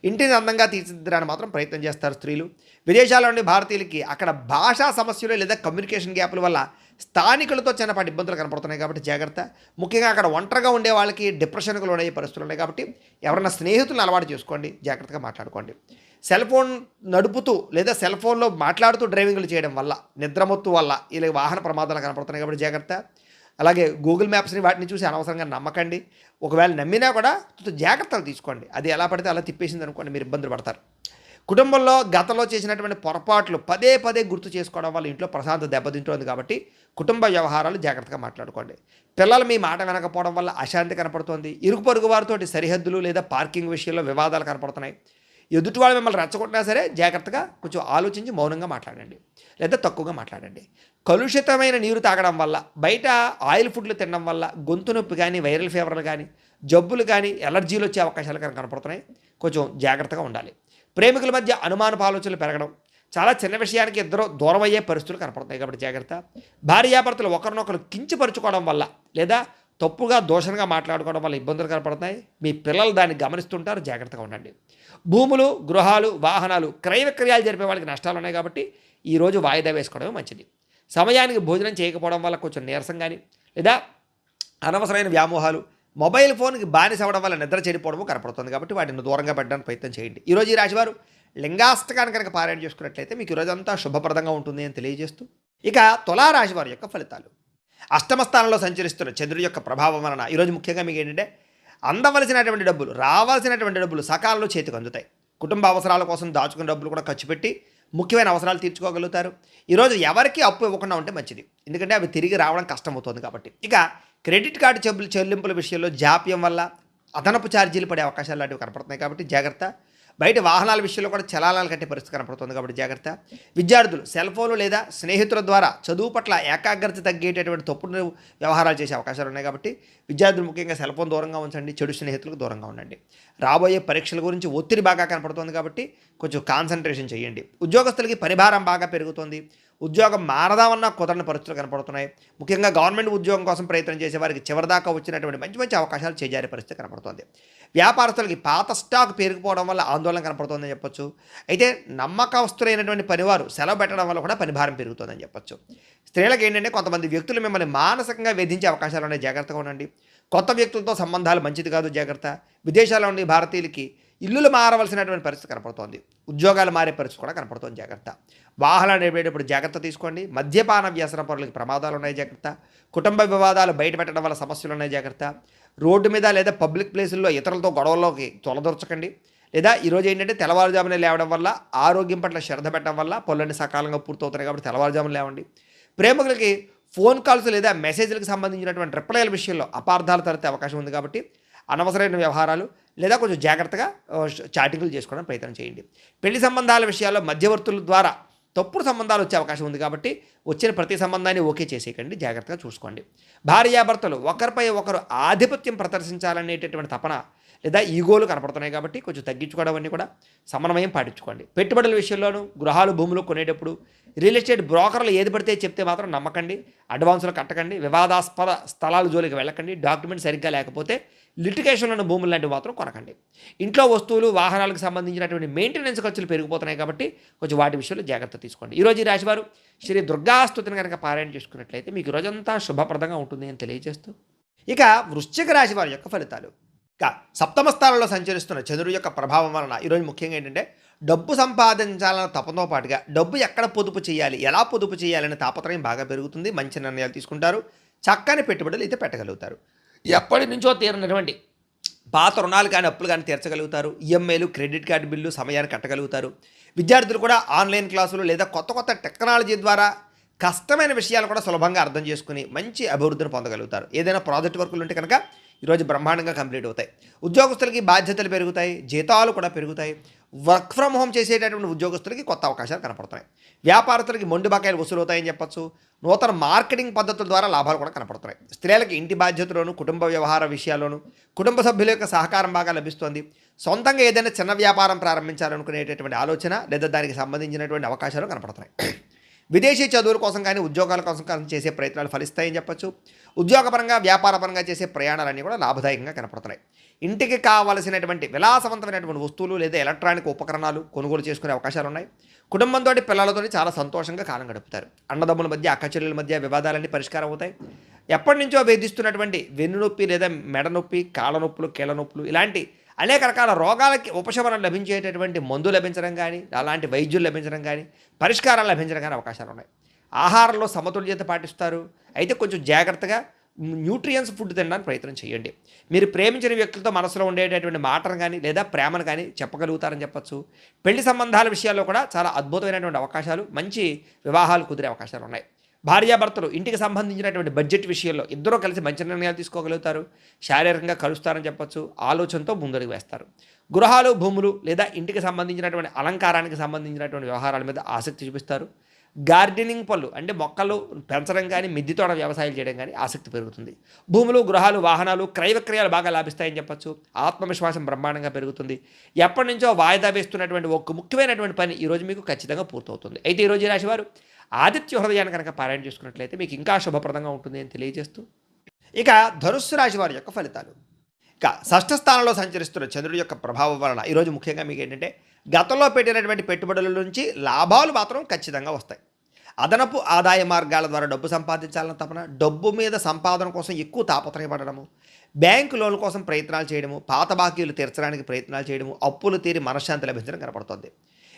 ఇంటిని అందంగా తీర్చిదిద్దడానికి మాత్రం ప్రయత్నం చేస్తారు స్త్రీలు. విదేశాల్లో ఉండే భారతీయులకి అక్కడ భాషా సమస్యలు లేదా కమ్యూనికేషన్ గ్యాప్ల వల్ల స్థానికులతో చిన్నపాటి ఇబ్బందులు కనపడుతున్నాయి. కాబట్టి జాగ్రత్త. ముఖ్యంగా అక్కడ ఒంటరిగా ఉండే వాళ్ళకి డిప్రెషన్కు లోనయ్యే పరిస్థితులు ఉన్నాయి. కాబట్టి ఎవరైనా స్నేహితులను అలవాటు చేసుకోండి, జాగ్రత్తగా మాట్లాడుకోండి. సెల్ ఫోన్ నడుపుతూ లేదా సెల్ ఫోన్లో మాట్లాడుతూ డ్రైవింగ్లు చేయడం వల్ల, నిద్రమత్తు వల్ల ఇలా వాహన ప్రమాదాలు కనపడుతున్నాయి. కాబట్టి జాగ్రత్త. అలాగే గూగుల్ మ్యాప్స్ని వాటిని చూసి అనవసరంగా నమ్మకండి. ఒకవేళ నమ్మినా కూడా జాగ్రత్తలు తీసుకోండి. అది ఎలా పడితే అలా తిప్పేసింది అనుకోండి, మీరు ఇబ్బందులు పడతారు. కుటుంబంలో గతంలో చేసినటువంటి పొరపాట్లు పదే పదే గుర్తు చేసుకోవడం వల్ల ఇంట్లో ప్రశాంతత దెబ్బతింటుంది. కాబట్టి కుటుంబ వ్యవహారాలు జాగ్రత్తగా మాట్లాడుకోండి. పిల్లలు మీ మాట వినకపోవడం వల్ల అశాంతి కనపడుతుంది. ఇరుగు పొరుగు వారితో సరిహద్దులు లేదా పార్కింగ్ విషయంలో వివాదాలు కనపడుతున్నాయి. ఎదుటి వాళ్ళు మిమ్మల్ని రెచ్చగొట్టినా సరే జాగ్రత్తగా కొంచెం ఆలోచించి మౌనంగా మాట్లాడండి లేదా తక్కువగా మాట్లాడండి. కలుషితమైన నీరు తాగడం వల్ల, బయట ఆయిల్ ఫుడ్లు తినడం వల్ల గొంతు నొప్పి కానీ, వైరల్ ఫీవర్లు కానీ, జబ్బులు కానీ, ఎలర్జీలు వచ్చే అవకాశాలు కనపడుతున్నాయి. కొంచెం జాగ్రత్తగా ఉండాలి. ప్రేమికుల మధ్య అనుమానపు ఆలోచనలు పెరగడం, చాలా చిన్న విషయానికి ఇద్దరు దూరం అయ్యే పరిస్థితులు కనపడుతున్నాయి. కాబట్టి జాగ్రత్త. భార్యాభర్తలు ఒకరినొకరు కించపరుచుకోవడం వల్ల లేదా తప్పుగా దోషంగా మాట్లాడుకోవడం వల్ల ఇబ్బందులు కనపడుతున్నాయి. మీ పిల్లలు దాన్ని గమనిస్తుంటారు. జాగ్రత్తగా ఉండండి. భూములు, గృహాలు, వాహనాలు క్రయ విక్రయాలు జరిపే వాళ్ళకి నష్టాలు ఉన్నాయి. కాబట్టి ఈరోజు వాయిదా వేసుకోవడమే మంచిది. సమయానికి భోజనం చేయకపోవడం వల్ల కొంచెం నీరసం కానీ లేదా అనవసరమైన వ్యామోహాలు, మొబైల్ ఫోన్కి బానిస అవ్వడం వల్ల నిద్ర చెడిపోవడము కనపడుతుంది. కాబట్టి వాటిని దూరంగా పెట్టడానికి ప్రయత్నం చేయండి. ఈరోజు ఈ రాశివారు లింగాష్టకాన్ని కనుక పారాయణ చేసుకున్నట్లయితే మీకు ఈరోజంతా శుభప్రదంగా ఉంటుంది అని తెలియజేస్తూ, ఇక తులారాశి వారి యొక్క ఫలితాలు. అష్టమ స్థానంలో సంచరిస్తున్న చంద్రుడి యొక్క ప్రభావం వలన ఈరోజు ముఖ్యంగా మీకు ఏంటంటే అందవలసినటువంటి డబ్బులు, రావాల్సినటువంటి డబ్బులు సకాలంలో చేతికి అందుతాయి. కుటుంబ అవసరాల కోసం దాచుకున్న డబ్బులు కూడా ఖర్చు పెట్టి ముఖ్యమైన అవసరాలు తీర్చుకోగలుగుతారు. ఈరోజు ఎవరికి అప్పు ఇవ్వకుండా ఉంటే మంచిది, ఎందుకంటే అవి తిరిగి రావడం కష్టమవుతుంది. కాబట్టి ఇక క్రెడిట్ కార్డు చెల్లింపుల విషయంలో జాప్యం వల్ల అదనపు ఛార్జీలు పడే అవకాశాలు లాంటివి కనపడుతున్నాయి. కాబట్టి జాగ్రత్త. బయట వాహనాల విషయంలో కూడా చలానాలు కట్టే పరిస్థితి కనపడుతుంది. కాబట్టి జాగ్రత్త. విద్యార్థులు సెల్ ఫోన్లు లేదా స్నేహితుల ద్వారా చదువు పట్ల ఏకాగ్రత తగ్గేటటువంటి తప్పుడు వ్యవహారాలు చేసే అవకాశాలు ఉన్నాయి. కాబట్టి విద్యార్థులు ముఖ్యంగా సెల్ ఫోన్ దూరంగా ఉంచండి, చెడు స్నేహితులకు దూరంగా ఉండండి. రాబోయే పరీక్షల గురించి ఒత్తిడి బాగా కనపడుతుంది. కాబట్టి కొంచెం కాన్సన్ట్రేషన్ చేయండి. ఉద్యోగస్తులకి పరిభారం బాగా పెరుగుతుంది. ఉద్యోగం మారదామన్నా కుదరని పరిస్థితులు కనపడుతున్నాయి. ముఖ్యంగా గవర్నమెంట్ ఉద్యోగం కోసం ప్రయత్నం చేసే వారికి చివరిదాకా వచ్చినటువంటి మంచి మంచి అవకాశాలు చేజారే పరిస్థితి కనపడుతుంది. వ్యాపారస్తులకి పాత స్టాక్ పెరిగిపోవడం వల్ల ఆందోళన కనపడుతుందని చెప్పొచ్చు. అయితే నమ్మకస్తులైనటువంటి పనివారు సెలవు పెట్టడం వల్ల కూడా పనిభారం పెరుగుతుందని చెప్పొచ్చు. స్త్రీలకు ఏంటంటే కొంతమంది వ్యక్తులు మిమ్మల్ని మానసికంగా వేధించే అవకాశాలు ఉన్నాయి. జాగ్రత్తగా ఉండండి. కొత్త వ్యక్తులతో సంబంధాలు మంచిది కాదు. జాగ్రత్త. విదేశాల్లో ఉండే భారతీయులకి ఇల్లులు మారవలసినటువంటి పరిస్థితి కనపడుతోంది. ఉద్యోగాలు మారే పరిస్థితి కూడా కనపడుతోంది. జాగ్రత్త. వాహనాలు నడిపేటప్పుడు జాగ్రత్త తీసుకోండి. మద్యపాన వ్యసన పరులకి ప్రమాదాలున్నాయి. జాగ్రత్త. కుటుంబ వివాదాలు బయటపెట్టడం వల్ల సమస్యలున్నాయి. జాగ్రత్త. రోడ్డు మీద లేదా పబ్లిక్ ప్లేసుల్లో ఇతరులతో గొడవల్లోకి తొలదొరచకండి. లేదా ఈరోజు ఏంటంటే తెల్లవారుజామునే లేవడం వల్ల, ఆరోగ్యం పట్ల శ్రద్ధ పెట్టడం వల్ల పనులన్నీ సకాలంగా పూర్తవుతున్నాయి కాబట్టి తెల్లవారుజామున లేవండి. ప్రేమికులకి ఫోన్ కాల్స్ లేదా మెసేజ్లకు సంబంధించినటువంటి రిప్లైల విషయంలో అపార్థాలు తలెత్తే అవకాశం ఉంది కాబట్టి అనవసరమైన వ్యవహారాలు లేదా కొంచెం జాగ్రత్తగా చాటింగ్లు చేసుకోవడానికి ప్రయత్నం చేయండి. పెళ్లి సంబంధాల విషయాల్లో మధ్యవర్తుల ద్వారా తప్పుడు సంబంధాలు వచ్చే అవకాశం ఉంది కాబట్టి వచ్చిన ప్రతి సంబంధాన్ని ఓకే చేసేయకండి. జాగ్రత్తగా చూసుకోండి. భార్యాభర్తలు ఒకరిపై ఒకరు ఆధిపత్యం ప్రదర్శించాలనేటటువంటి తపన లేదా ఈగోలు కనపడుతున్నాయి కాబట్టి కొంచెం తగ్గించుకోవడం అన్నీ కూడా సమన్వయం పాటించుకోండి. పెట్టుబడుల విషయంలోనూ గృహాలు భూములు కొనేటప్పుడు రియల్ ఎస్టేట్ బ్రోకర్లు ఏది పడితే చెప్తే మాత్రం నమ్మకండి. అడ్వాన్సులు కట్టకండి. వివాదాస్పద స్థలాల జోలికి వెళ్ళకండి. డాక్యుమెంట్ సరిగ్గా లేకపోతే లిటిగేషన్లను భూములు లాంటివి మాత్రం కొనకండి. ఇంట్లో వస్తువులు వాహనాలకు సంబంధించినటువంటి మెయింటెనెన్స్ ఖర్చులు పెరిగిపోతున్నాయి కాబట్టి కొంచెం వాటి విషయంలో జాగ్రత్త తీసుకోండి. ఈరోజు ఈ రాశివారు శ్రీ దుర్గాస్తుతిని కనుక పారాయణ చేసుకున్నట్లయితే మీకు రోజంతా శుభప్రదంగా ఉంటుంది అని తెలియజేస్తూ ఇక వృశ్చిక రాశి వారి యొక్క ఫలితాలు. ఇక సప్తమ స్థానంలో సంచరిస్తున్న చంద్రుడి యొక్క ప్రభావం వలన ఈరోజు ముఖ్యంగా ఏంటంటే డబ్బు సంపాదించాలన్న తపంతో పాటుగా డబ్బు ఎక్కడ పొదుపు చేయాలి, ఎలా పొదుపు చేయాలనే తాపత్రయం బాగా పెరుగుతుంది. మంచి నిర్ణయాలు తీసుకుంటారు. చక్కని పెట్టుబడులు అయితే పెట్టగలుగుతారు. ఎప్పటి నుంచో తీరినటువంటి పాత రుణాలు కానీ అప్పులు కానీ తీర్చగలుగుతారు. ఈఎంఐలు, క్రెడిట్ కార్డు బిల్లు సమయాన్ని కట్టగలుగుతారు. విద్యార్థులు కూడా ఆన్లైన్ క్లాసులు లేదా కొత్త కొత్త టెక్నాలజీ ద్వారా కష్టమైన విషయాలు కూడా సులభంగా అర్థం చేసుకుని మంచి అభివృద్ధిని పొందగలుగుతారు. ఏదైనా ప్రాజెక్ట్ వర్కులు ఉంటే కనుక ఈరోజు బ్రహ్మాండంగా కంప్లీట్ అవుతాయి. ఉద్యోగస్తులకి బాధ్యతలు పెరుగుతాయి. జీతాలు కూడా పెరుగుతాయి. వర్క్ ఫ్రమ్ హోమ్ చేసేటటువంటి ఉద్యోగస్తులకి కొత్త అవకాశాలు కనపడుతున్నాయి. వ్యాపారస్తులకి మొండి బకాయిలు వసూలు అవుతాయని చెప్పచ్చు. నూతన మార్కెటింగ్ పద్ధతుల ద్వారా లాభాలు కూడా కనపడుతున్నాయి. స్త్రీలకి ఇంటి బాధ్యతలోను, కుటుంబ వ్యవహార విషయాల్లోనూ కుటుంబ సభ్యుల యొక్క సహకారం బాగా లభిస్తుంది. సొంతంగా ఏదైనా చిన్న వ్యాపారం ప్రారంభించాలనుకునేటటువంటి ఆలోచన లేదా దానికి సంబంధించినటువంటి అవకాశాలు కనపడుతున్నాయి. విదేశీ చదువుల కోసం కానీ ఉద్యోగాల కోసం కానీ చేసే ప్రయత్నాలు ఫలిస్తాయని చెప్పచ్చు. ఉద్యోగపరంగా వ్యాపారపరంగా చేసే ప్రయాణాలన్నీ కూడా లాభదాయకంగా కనపడుతున్నాయి. ఇంటికి కావలసినటువంటి విలాసవంతమైనటువంటి వస్తువులు లేదా ఎలక్ట్రానిక్ ఉపకరణాలు కొనుగోలు చేసుకునే అవకాశాలు ఉన్నాయి. కుటుంబంతో పిల్లలతో చాలా సంతోషంగా కాలం గడుపుతారు. అన్నదమ్ముల మధ్య, అక్కచెల్లెల మధ్య వివాదాలన్నీ పరిష్కారం అవుతాయి. ఎప్పటి నుంచో వేధిస్తున్నటువంటి వెన్నునొప్పి లేదా మెడ నొప్పి, కాళ్ళ నొప్పులు, కీళ్ళ నొప్పులు ఇలాంటి అనేక రకాల రోగాలకి ఉపశమనం లభించేటటువంటి మందు లభించడం కానీ, అలాంటి వైద్యులు లభించడం కానీ, పరిష్కారాలు లభించడం కానీ అవకాశాలు ఉన్నాయి. ఆహారంలో సమతుల్యత పాటిస్తారు. అయితే కొంచెం జాగ్రత్తగా న్యూట్రియన్స్ ఫుడ్ తినడానికి ప్రయత్నం చేయండి. మీరు ప్రేమించిన వ్యక్తులతో మనసులో ఉండేటటువంటి మాటను కానీ లేదా ప్రేమను కానీ చెప్పగలుగుతారని చెప్పచ్చు. పెళ్లి సంబంధాల విషయాల్లో కూడా చాలా అద్భుతమైనటువంటి అవకాశాలు, మంచి వివాహాలు కుదిరే అవకాశాలు ఉన్నాయి. భార్యాభర్తలు ఇంటికి సంబంధించినటువంటి బడ్జెట్ విషయంలో ఇద్దరూ కలిసి మంచి నిర్ణయాలు తీసుకోగలుగుతారు. శారీరకంగా కలుస్తారని చెప్పచ్చు. ఆలోచనతో ముందడుగు వేస్తారు. గృహాలు, భూములు లేదా ఇంటికి సంబంధించినటువంటి అలంకారానికి సంబంధించినటువంటి వ్యవహారాల మీద ఆసక్తి చూపిస్తారు. గార్డెనింగ్ పనులు అంటే మొక్కలు పెంచడం కానీ, మిద్దె తోట వ్యవసాయాలు చేయడం కానీ ఆసక్తి పెరుగుతుంది. భూములు, గృహాలు, వాహనాలు, క్రయ విక్రయాలు బాగా లాభిస్తాయని చెప్పచ్చు. ఆత్మవిశ్వాసం బ్రహ్మాండంగా పెరుగుతుంది. ఎప్పటి నుంచో వాయిదా వేస్తున్నటువంటి ఒక ముఖ్యమైనటువంటి పని ఈరోజు మీకు ఖచ్చితంగా పూర్తవుతుంది. అయితే ఈరోజు ఈ రాశివారు ఆదిత్య హృదయాన్ని కనుక పారాయణ చేసుకున్నట్లయితే మీకు ఇంకా శుభప్రదంగా ఉంటుంది అని తెలియజేస్తూ ఇక ధనుస్సు రాశి వారి యొక్క ఫలితాలు. ఇక షష్ఠ స్థానంలో సంచరిస్తున్న చంద్రుడి యొక్క ప్రభావం వలన ఈరోజు ముఖ్యంగా మీకు ఏంటంటే గతంలో పెట్టినటువంటి పెట్టుబడుల నుంచి లాభాలు మాత్రం ఖచ్చితంగా వస్తాయి. అదనపు ఆదాయ మార్గాల ద్వారా డబ్బు సంపాదించాలన్న తపన, డబ్బు మీద సంపాదన కోసం ఎక్కువ తాపత్రయపడము, బ్యాంకు లోన్ల కోసం ప్రయత్నాలు చేయడము, పాత బాకీలు తీర్చడానికి ప్రయత్నాలు చేయడము, అప్పులు తీరి మనశ్శాంతి లభించడం కనపడుతుంది.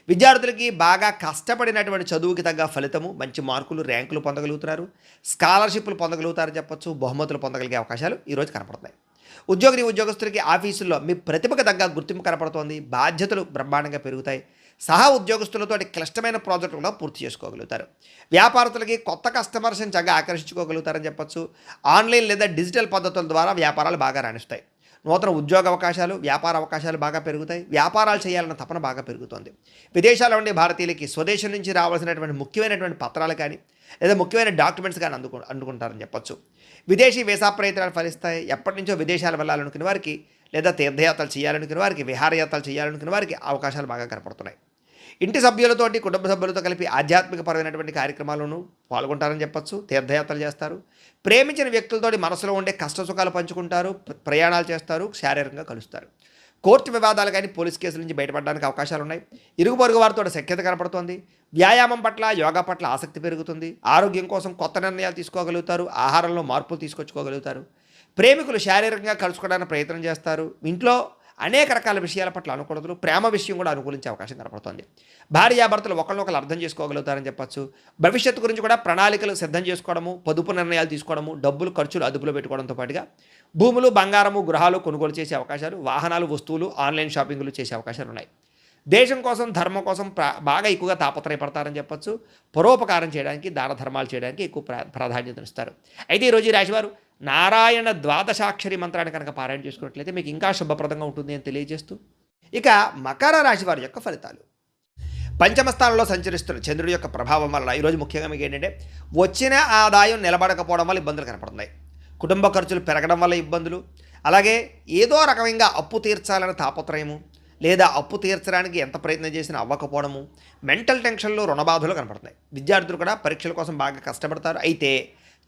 విద్యార్థులకి బాగా కష్టపడినటువంటి చదువుకి తగ్గ ఫలితము, మంచి మార్కులు, ర్యాంకులు పొందగలుగుతున్నారు. స్కాలర్షిప్లు పొందగలుగుతారని చెప్పచ్చు. బహుమతులు పొందగలిగే అవకాశాలు ఈరోజు కనపడుతున్నాయి. ఉద్యోగస్తులకి ఆఫీసుల్లో మీ ప్రతిభకు తగ్గ గుర్తింపు కనపడుతోంది. బాధ్యతలు బ్రహ్మాండంగా పెరుగుతాయి. సహా ఉద్యోగస్తులతో క్లిష్టమైన ప్రాజెక్టులు కూడా పూర్తి చేసుకోగలుగుతారు. వ్యాపారస్తులకి కొత్త కస్టమర్స్ని చక్కగా ఆకర్షించుకోగలుగుతారని చెప్పచ్చు. ఆన్లైన్ లేదా డిజిటల్ పద్ధతుల ద్వారా వ్యాపారాలు బాగా రాణిస్తాయి. నూతన ఉద్యోగ అవకాశాలు, వ్యాపార అవకాశాలు బాగా పెరుగుతాయి. వ్యాపారాలు చేయాలన్న తపన బాగా పెరుగుతుంది. విదేశాల్లో ఉండే భారతీయులకి స్వదేశం నుంచి రావాల్సినటువంటి ముఖ్యమైనటువంటి పత్రాలు కానీ లేదా ముఖ్యమైన డాక్యుమెంట్స్ కానీ అందుకుంటారని చెప్పచ్చు. విదేశీ వీసా ప్రయత్నాలు ఫలిస్తాయి. ఎప్పటి నుంచో విదేశాలు వెళ్ళాలనుకునే వారికి లేదా తీర్థయాత్రలు చేయాలనుకునే వారికి, విహారయాత్రలు చేయాలనుకునే వారికి అవకాశాలు బాగా కనపడుతున్నాయి. ఇంటి సభ్యులతోటి, కుటుంబ సభ్యులతో కలిపి ఆధ్యాత్మికపరమైనటువంటి కార్యక్రమాలను పాల్గొంటారని చెప్పచ్చు. తీర్థయాత్రలు చేస్తారు. ప్రేమించిన వ్యక్తులతోటి మనసులో ఉండే కష్ట సుఖాలు పంచుకుంటారు. ప్రయాణాలు చేస్తారు. శారీరకంగా కలుస్తారు. కోర్టు వివాదాలు కానీ, పోలీస్ కేసుల నుంచి బయటపడడానికి అవకాశాలు ఉన్నాయి. ఇరుగు పొరుగు వారితో సఖ్యత కనపడుతోంది. వ్యాయామం పట్ల, యోగా పట్ల ఆసక్తి పెరుగుతుంది. ఆరోగ్యం కోసం కొత్త నిర్ణయాలు తీసుకోగలుగుతారు. ఆహారంలో మార్పులు తీసుకొచ్చుకోగలుగుతారు. ప్రేమికులు శారీరకంగా కలుసుకోవడానికి ప్రయత్నం చేస్తారు. ఇంట్లో అనేక రకాల విషయాల పట్ల అనుకూలతలు, ప్రేమ విషయం కూడా అనుకూలించే అవకాశం కనపడుతోంది. భార్యాభర్తలు ఒకళ్ళనొకళ్ళు అర్థం చేసుకోగలుగుతారని చెప్పొచ్చు. భవిష్యత్తు గురించి కూడా ప్రణాళికలు సిద్ధం చేసుకోవడము, పొదుపు నిర్ణయాలు తీసుకోవడము, డబ్బులు ఖర్చులు అదుపులో పెట్టుకోవడంతో పాటుగా భూములు, బంగారము, గృహాలు కొనుగోలు చేసే అవకాశాలు, వాహనాలు, వస్తువులు, ఆన్‌లైన్ షాపింగులు చేసే అవకాశాలు ఉన్నాయి. దేశం కోసం, ధర్మం కోసం బాగా ఎక్కువగా తాపత్రయపడతారని చెప్పొచ్చు. పరోపకారం చేయడానికి, దాన ధర్మాలు చేయడానికి ఎక్కువ ప్రాధాన్యతనిస్తారు. అయితే ఈరోజు ఈ రాశివారు నారాయణ ద్వాదశాక్షరి మంత్రాన్ని కనుక పారాయణ చేసుకున్నట్లయితే మీకు ఇంకా శుభప్రదంగా ఉంటుంది అని తెలియజేస్తూ, ఇక మకర రాశి వారి యొక్క ఫలితాలు. పంచమ స్థానంలో సంచరిస్తున్న చంద్రుడి యొక్క ప్రభావం వల్ల ఈరోజు ముఖ్యంగా మీకు ఏంటంటే వచ్చిన ఆదాయం నిలబడకపోవడం వల్ల ఇబ్బందులు కనపడుతున్నాయి. కుటుంబ ఖర్చులు పెరగడం వల్ల ఇబ్బందులు, అలాగే ఏదో రకంగా అప్పు తీర్చాలనే తాపత్రయము, లేదా అప్పు తీర్చడానికి ఎంత ప్రయత్నం చేసినా అవ్వకపోవడము, మెంటల్ టెన్షన్లు, రుణబాధలు కనపడుతున్నాయి. విద్యార్థులు కూడా పరీక్షల కోసం బాగా కష్టపడతారు. అయితే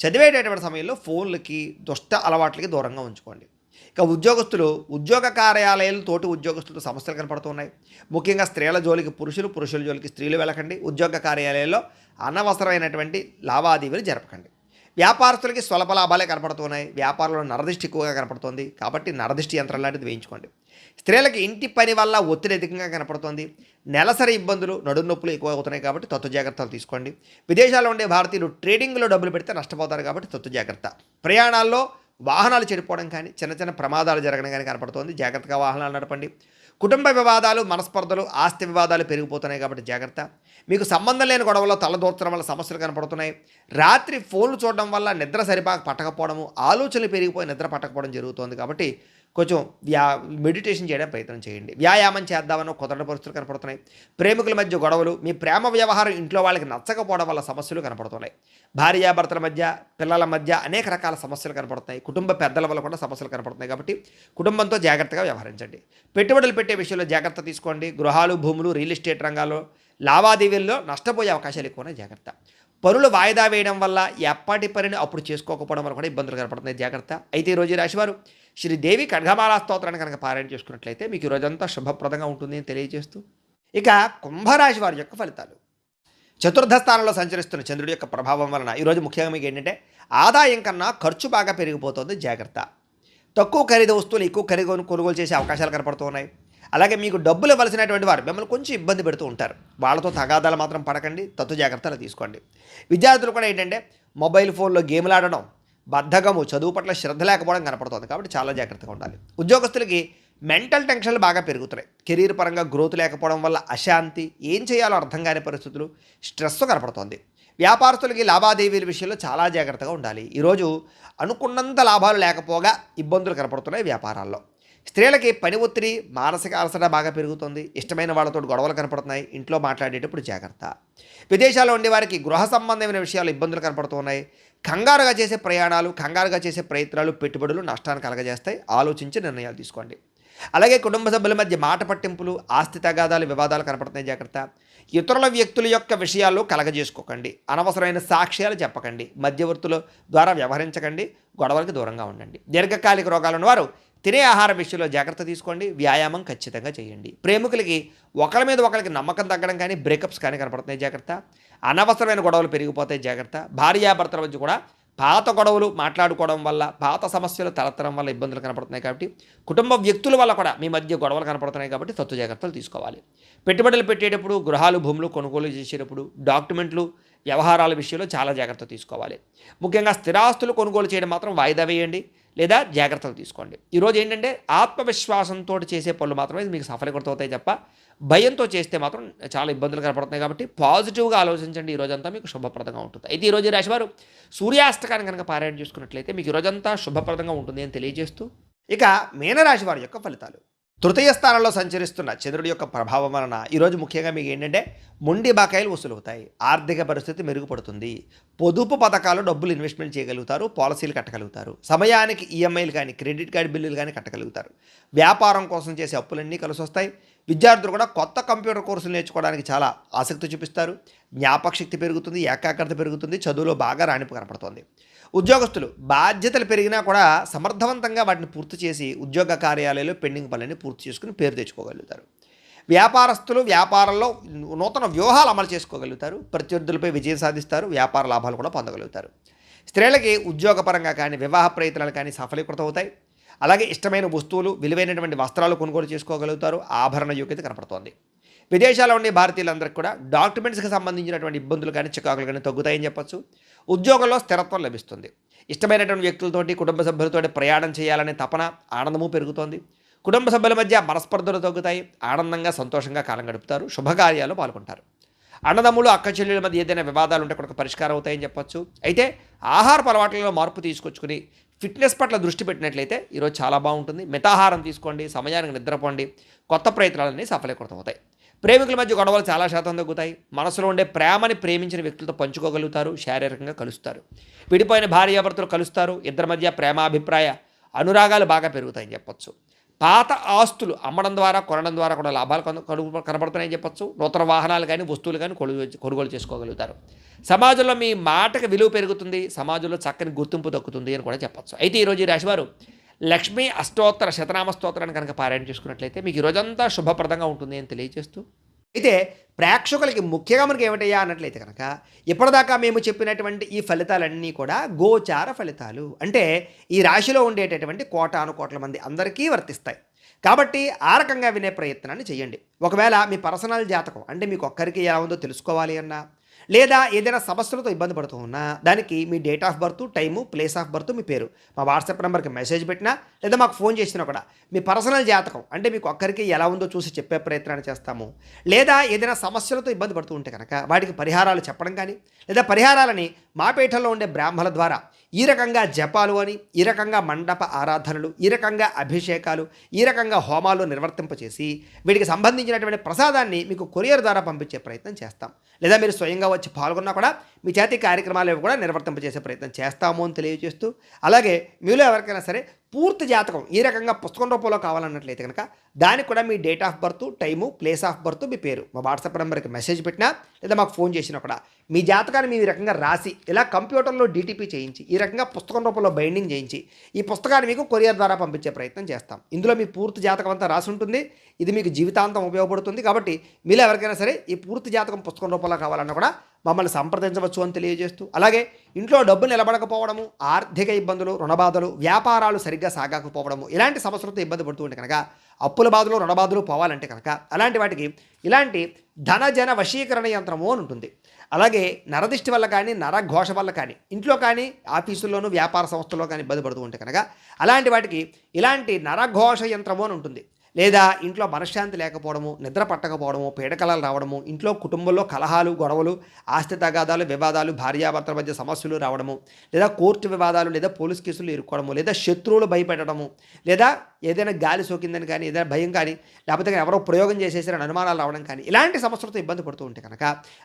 చదివేటటువంటి సమయంలో ఫోన్లకి, దుష్ట అలవాట్లకి దూరంగా ఉంచుకోండి. ఇక ఉద్యోగస్తులు, ఉద్యోగ కార్యాలయాలు తోటి ఉద్యోగస్తులతో సమస్యలు కనపడుతున్నాయి. ముఖ్యంగా స్త్రీల జోలికి పురుషులు, పురుషుల జోలికి స్త్రీలు వెళ్ళకండి. ఉద్యోగ కార్యాలయాల్లో అనవసరమైనటువంటి లావాదేవీలు జరపకండి. వ్యాపారస్తులకి స్వల్ప లాభాలే కనపడుతున్నాయి. వ్యాపారంలో నరదిష్టి ఎక్కువగా కనపడుతుంది కాబట్టి నరదిష్టి యంత్రం లాంటిది వేయించుకోండి. స్త్రీలకి ఇంటి పని వల్ల ఒత్తిడి అధికంగా కనపడుతుంది. నెలసరి ఇబ్బందులు, నడుము నొప్పులు ఎక్కువ అవుతున్నాయి కాబట్టి తత్వ జాగ్రత్తలు తీసుకోండి. విదేశాల్లో ఉండే భారతీయులు ట్రేడింగ్లో డబ్బులు పెడితే నష్టపోతారు కాబట్టి తత్వ జాగ్రత్త. ప్రయాణాల్లో వాహనాలు చెడిపోవడం కానీ, చిన్న చిన్న ప్రమాదాలు జరగడం కానీ కనపడుతుంది. జాగ్రత్తగా వాహనాలు నడపండి. కుటుంబ వివాదాలు, మనస్పర్ధలు, ఆస్తి వివాదాలు పెరిగిపోతున్నాయి కాబట్టి జాగ్రత్త. మీకు సంబంధం లేని గొడవలో తలదూర్చడం వల్ల సమస్యలు కనపడుతున్నాయి. రాత్రి ఫోన్లు చూడడం వల్ల నిద్ర పట్టకపోవడము, ఆలోచనలు పెరిగిపోయి నిద్ర పట్టకపోవడం జరుగుతుంది కాబట్టి కొంచెం మెడిటేషన్ చేయడానికి ప్రయత్నం చేయండి. వ్యాయామం చేద్దామని కుదరని పరిస్థితులు కనపడుతున్నాయి. ప్రేమికుల మధ్య గొడవలు, మీ ప్రేమ వ్యవహారం ఇంట్లో వాళ్ళకి నచ్చకపోవడం వల్ల సమస్యలు కనపడుతున్నాయి. భార్యాభర్తల మధ్య, పిల్లల మధ్య అనేక రకాల సమస్యలు కనపడుతున్నాయి. కుటుంబ పెద్దల వల్ల కూడా సమస్యలు కనపడుతున్నాయి కాబట్టి కుటుంబంతో జాగ్రత్తగా వ్యవహరించండి. పెట్టుబడులు పెట్టే విషయంలో జాగ్రత్త తీసుకోండి. గృహాలు, భూములు, రియల్ ఎస్టేట్ రంగాల్లో లావాదేవీల్లో నష్టపోయే అవకాశాలు ఎక్కువనే జాగ్రత్త. పనులు వాయిదా వేయడం వల్ల ఎప్పటి పనిని అప్పుడు చేసుకోకపోవడం వల్ల కూడా ఇబ్బందులు కనపడుతున్నాయి జాగ్రత్త. అయితే ఈరోజు రాశివారు శ్రీదేవి ఖడ్గమాలా స్తోత్రాన్ని కనుక పారాయణ చేసుకున్నట్లయితే మీకు ఈ రోజంతా శుభప్రదంగా ఉంటుంది అని తెలియజేస్తూ, ఇక కుంభరాశి వారి యొక్క ఫలితాలు. చతుర్థ స్థానంలో సంచరిస్తున్న చంద్రుడి యొక్క ప్రభావం వలన ఈరోజు ముఖ్యంగా మీకు ఏంటంటే ఆదాయం కన్నా ఖర్చు బాగా పెరిగిపోతుంది జాగ్రత్త. తక్కువ ఖరీదు వస్తువులు ఎక్కువ ఖరీదు కొనుగోలు చేసే అవకాశాలు కనపడుతూ ఉన్నాయి. అలాగే మీకు డబ్బులు ఇవ్వాల్సినటువంటి వారు మిమ్మల్ని కొంచెం ఇబ్బంది పెడుతూ ఉంటారు. వాళ్ళతో తగాదాలు మాత్రం పడకండి, తత్తు జాగ్రత్తలు తీసుకోండి. విద్యార్థులు కూడా ఏంటంటే మొబైల్ ఫోన్లో గేమ్లు ఆడడం, బద్ధకము, చదువు పట్ల శ్రద్ధ లేకపోవడం కనపడుతుంది కాబట్టి చాలా జాగ్రత్తగా ఉండాలి. ఉద్యోగస్తులకి మెంటల్ టెన్షన్లు బాగా పెరుగుతున్నాయి. కెరీర్ పరంగా గ్రోత్ లేకపోవడం వల్ల అశాంతి, ఏం చేయాలో అర్థం కాని పరిస్థితులు, స్ట్రెస్ కనపడుతోంది. వ్యాపారస్తులకి లావాదేవీల విషయంలో చాలా జాగ్రత్తగా ఉండాలి. ఈరోజు అనుకున్నంత లాభాలు లేకపోగా ఇబ్బందులు కనపడుతున్నాయి వ్యాపారాల్లో. స్త్రీలకి పని ఒత్తిడి, మానసిక అలసట బాగా పెరుగుతుంది. ఇష్టమైన వాళ్ళతో గొడవలు కనపడుతున్నాయి. ఇంట్లో మాట్లాడేటప్పుడు జాగ్రత్త. విదేశాల్లో ఉండే వారికి గృహ సంబంధమైన విషయాలు ఇబ్బందులు కనపడుతున్నాయి. కంగారుగా చేసే ప్రయాణాలు, కంగారుగా చేసే ప్రయత్నాలు, పెట్టుబడులు నష్టాన్ని కలగజేస్తాయి. ఆలోచించి నిర్ణయాలు తీసుకోండి. అలాగే కుటుంబ సభ్యుల మధ్య మాట పట్టింపులు, ఆస్తి తగాదాలు, వివాదాలు కనపడుతున్నాయి జాగ్రత్త. ఇతరుల వ్యక్తుల యొక్క విషయాలు కలగజేసుకోకండి. అనవసరమైన సాక్ష్యాలు చెప్పకండి. మధ్యవర్తుల ద్వారా వ్యవహరించకండి. గొడవలకు దూరంగా ఉండండి. దీర్ఘకాలిక రోగాలు ఉన్నవారు తినే ఆహారం విషయంలో జాగ్రత్త తీసుకోండి. వ్యాయామం ఖచ్చితంగా చేయండి. ప్రేమికులకి ఒకరి మీద ఒకరికి నమ్మకం తగ్గడం కానీ, బ్రేకప్స్ కానీ కనపడుతున్నాయి జాగ్రత్త. అనవసరమైన గొడవలు పెరిగిపోతాయి జాగ్రత్త. భార్యాభర్తల మధ్య కూడా పాత గొడవలు మాట్లాడుకోవడం వల్ల, పాత సమస్యలు తలెత్తడం వల్ల ఇబ్బందులు కనపడుతున్నాయి కాబట్టి, కుటుంబ వ్యక్తుల వల్ల కూడా మీ మధ్య గొడవలు కనపడుతున్నాయి కాబట్టి తత్తు జాగ్రత్తలు తీసుకోవాలి. పెట్టుబడులు పెట్టేటప్పుడు, గృహాలు, భూములు కొనుగోలు చేసేటప్పుడు, డాక్యుమెంట్లు, వ్యవహారాల విషయంలో చాలా జాగ్రత్త తీసుకోవాలి. ముఖ్యంగా స్థిరాస్తులు కొనుగోలు చేయడం మాత్రం వాయిదా వేయండి లేదా జాగ్రత్తలు తీసుకోండి. ఈరోజు ఏంటంటే ఆత్మవిశ్వాసంతో చేసే పనులు మాత్రమే మీకు సఫలీకృతవుతాయి తప్ప భయంతో చేస్తే మాత్రం చాలా ఇబ్బందులు కనపడుతున్నాయి కాబట్టి పాజిటివ్గా ఆలోచించండి. ఈరోజంతా మీకు శుభప్రదంగా ఉంటుంది. అయితే ఈరోజు ఈ రాశివారు సూర్యాస్తకాన్ని కనుక పారాయణ చేసుకున్నట్లయితే మీకు ఈరోజంతా శుభప్రదంగా ఉంటుంది అని తెలియజేస్తూ, ఇక మీనరాశి వారి యొక్క ఫలితాలు. తృతీయ స్థానంలో సంచరిస్తున్న చంద్రుడి యొక్క ప్రభావం వలన ఈరోజు ముఖ్యంగా మీకు ఏంటంటే మొండి బకాయిలు వసూలవుతాయి. ఆర్థిక పరిస్థితి మెరుగుపడుతుంది. పొదుపు పథకాలు డబ్బులు ఇన్వెస్ట్మెంట్ చేయగలుగుతారు. పాలసీలు కట్టగలుగుతారు. సమయానికి ఈఎంఐలు కానీ, క్రెడిట్ కార్డు బిల్లులు కానీ కట్టగలుగుతారు. వ్యాపారం కోసం చేసే అప్పులన్నీ కలిసి వస్తాయి. విద్యార్థులు కూడా కొత్త కంప్యూటర్ కోర్సులు నేర్చుకోవడానికి చాలా ఆసక్తి చూపిస్తారు. జ్ఞాపకశక్తి పెరుగుతుంది, ఏకాగ్రత పెరుగుతుంది, చదువులో బాగా రాణింపు కనపడుతుంది. ఉద్యోగస్తులు బాధ్యతలు పెరిగినా కూడా సమర్థవంతంగా వాటిని పూర్తి చేసి ఉద్యోగ కార్యాలయాల్లో పెండింగ్ పనులని పూర్తి చేసుకుని పేరు తెచ్చుకోగలుగుతారు. వ్యాపారస్తులు వ్యాపారంలో నూతన వ్యూహాలు అమలు చేసుకోగలుగుతారు. ప్రత్యర్థులపై విజయం సాధిస్తారు. వ్యాపార లాభాలు కూడా పొందగలుగుతారు. స్త్రీలకి ఉద్యోగపరంగా కానీ, వివాహ ప్రయత్నాలు కానీ సఫలీకృతం అవుతాయి. అలాగే ఇష్టమైన వస్తువులు, విలువైనటువంటి వస్త్రాలు కొనుగోలు చేసుకోగలుగుతారు. ఆభరణ యోగ్యత కనపడుతోంది. విదేశాల్లో ఉండే భారతీయులందరికీ కూడా డాక్యుమెంట్స్కి సంబంధించినటువంటి ఇబ్బందులు కానీ చికాకులు కానీ తగ్గుతాయని చెప్పొచ్చు. ఉద్యోగంలో స్థిరత్వం లభిస్తుంది. ఇష్టమైనటువంటి వ్యక్తులతోటి, కుటుంబ సభ్యులతోటి ప్రయాణం చేయాలనే తపన, ఆనందము పెరుగుతోంది. కుటుంబ సభ్యుల మధ్య మనస్పర్ధలు తగ్గుతాయి. ఆనందంగా సంతోషంగా కాలం గడుపుతారు. శుభకార్యాలు పాల్గొంటారు. అన్నదమ్ములు, అక్క చెల్లెల మధ్య ఏదైనా వివాదాలు ఉంటే కూడా పరిష్కారం అవుతాయని చెప్పొచ్చు. అయితే ఆహారపు అలవాట్లలో మార్పు తీసుకొచ్చుకుని ఫిట్నెస్ పట్ల దృష్టి పెట్టినట్లయితే ఈరోజు చాలా బాగుంటుంది. మితాహారం తీసుకోండి, సమయానికి నిద్రపోండి. కొత్త ప్రయత్నాలన్నీ సఫలీకృతమవుతాయి. ప్రేమికుల మధ్య గొడవలు చాలా శాతం తగ్గుతాయి. మనసులో ఉండే ప్రేమని ప్రేమించిన వ్యక్తులతో పంచుకోగలుగుతారు. శారీరకంగా కలుస్తారు. విడిపోయిన భార్యాభర్తలు కలుస్తారు. ఇద్దరి మధ్య ప్రేమాభిప్రాయ అనురాగాలు బాగా పెరుగుతాయని చెప్పొచ్చు. పాత ఆస్తులు అమ్మడం ద్వారా, కొనడం ద్వారా కూడా లాభాలు కనబడుతున్నాయని చెప్పొచ్చు. నూతన వాహనాలు కానీ, వస్తువులు కానీ కొనుగోలు చేసుకోగలుగుతారు. సమాజంలో మీ మాటకు విలువ పెరుగుతుంది. సమాజంలో చక్కని గుర్తింపు దక్కుతుంది అని కూడా చెప్పొచ్చు. అయితే ఈరోజు ఈ రాశివారు లక్ష్మీ అష్టోత్తర శతనామ స్తోత్రాన్ని కనుక పారాయణ చేసుకున్నట్లయితే మీకు ఈ రోజంతా శుభప్రదంగా ఉంటుంది అని తెలియజేస్తూ, అయితే ప్రేక్షకులకి ముఖ్యంగా మనకి ఏమిటయ్యా అన్నట్లయితే కనుక ఇప్పటిదాకా మేము చెప్పినటువంటి ఈ ఫలితాలన్నీ కూడా గోచార ఫలితాలు. అంటే ఈ రాశిలో ఉండేటటువంటి కోటాను కోట్ల మంది అందరికీ వర్తిస్తాయి. కాబట్టి ఆ రకంగా వినే ప్రయత్నాన్ని చేయండి. ఒకవేళ మీ పర్సనల్ జాతకం అంటే మీకు ఒక్కరికి ఎలా ఉందో తెలుసుకోవాలి అన్నా, లేదా ఏదైనా సమస్యలతో ఇబ్బంది పడుతూ ఉన్నా, దానికి మీ date of birth, time, place of birth, మీ పేరు మా వాట్సాప్ నెంబర్కి మెసేజ్ పెట్టినా, లేదా మాకు ఫోన్ చేసినా కూడా మీ పర్సనల్ జాతకం అంటే మీకు ఒక్కరికి ఎలా ఉందో చూసి చెప్పే ప్రయత్నాన్ని చేస్తాము. లేదా ఏదైనా సమస్యలతో ఇబ్బంది పడుతూ ఉంటే కనుక వాటికి పరిహారాలు చెప్పడం కానీ, లేదా పరిహారాలని మా పీఠంలో ఉండే బ్రాహ్మణుల ద్వారా ఈ రకంగా జపాలు అని, ఈ రకంగా మండప ఆరాధనలు, ఈ రకంగా అభిషేకాలు, ఈ రకంగా హోమాలు నిర్వర్తింపచేసి వీటికి సంబంధించినటువంటి ప్రసాదాన్ని మీకు కొరియర్ ద్వారా పంపించే ప్రయత్నం చేస్తాం. లేదా మీరు స్వయంగా వచ్చి పాల్గొన్నా కూడా మీ చేతి కార్యక్రమాలు కూడా నిర్వర్తింపజేసే ప్రయత్నం చేస్తాము అని తెలియజేస్తూ, అలాగే మీలో ఎవరికైనా సరే పూర్తి జాతకం ఈ రకంగా పుస్తకం రూపంలో కావాలన్నట్లయితే కనుక దానికి కూడా మీ date of birth, time, place of birth, మీ పేరు మా వాట్సాప్ నెంబర్కి మెసేజ్ పెట్టినా, లేదా మాకు ఫోన్ చేసినా కూడా మీ జాతకాన్ని మీ రకంగా రాసి ఇలా కంప్యూటర్లో డీటీపీ చేయించి ఈ రకంగా పుస్తకం రూపంలో బైండింగ్ చేయించి ఈ పుస్తకాన్ని మీకు కొరియర్ ద్వారా పంపించే ప్రయత్నం చేస్తాం. ఇందులో మీ పూర్తి జాతకం అంతా రాసి ఉంటుంది. ఇది మీకు జీవితాంతం ఉపయోగపడుతుంది. కాబట్టి మీలో ఎవరికైనా సరే ఈ పూర్తి జాతకం పుస్తకం రూపంలో కావాలన్నా కూడా మమ్మల్ని సంప్రదించవచ్చు అని తెలియజేస్తూ, అలాగే ఇంట్లో డబ్బు నిలబడకపోవడము, ఆర్థిక ఇబ్బందులు, రుణబాధలు, వ్యాపారాలు సరిగ్గా సాగకపోవడము, ఇలాంటి సమస్యలతో ఇబ్బంది పడుతూ ఉంటే కనుక అప్పుల బాధలు, రుణబాధలు పోవాలంటే కనుక అలాంటి వాటికి ఇలాంటి ధనజన వశీకరణ యంత్రము అని ఉంటుంది. అలాగే నరదిష్టి వల్ల కానీ, నరఘోష వల్ల కానీ, ఇంట్లో కానీ, ఆఫీసుల్లోనూ, వ్యాపార సంస్థల్లో కానీ ఇబ్బంది పడుతూ ఉంటే కనుక అలాంటి వాటికి ఇలాంటి నరఘోష యంత్రము అని ఉంటుంది. లేదా ఇంట్లో మనశ్శాంతి లేకపోవడము, నిద్ర పట్టకపోవడము, పీడకలాలు రావడము, ఇంట్లో కుటుంబంలో కలహాలు, గొడవలు, ఆస్తి తగాదాలు, వివాదాలు, భార్యాభర్తల మధ్య సమస్యలు రావడము, లేదా కోర్టు వివాదాలు, లేదా పోలీస్ కేసులు ఇరుక్కోవడము, లేదా శత్రువులు భయపెట్టడము, లేదా ఏదైనా గాలి సోకిందని కానీ, ఏదైనా భయం కానీ, లేకపోతే ఎవరో ప్రయోగం చేసేసారని అనుమానాలు రావడం కానీ, ఇలాంటి సమస్యలతో ఇబ్బంది పడుతూ ఉంటే కనుక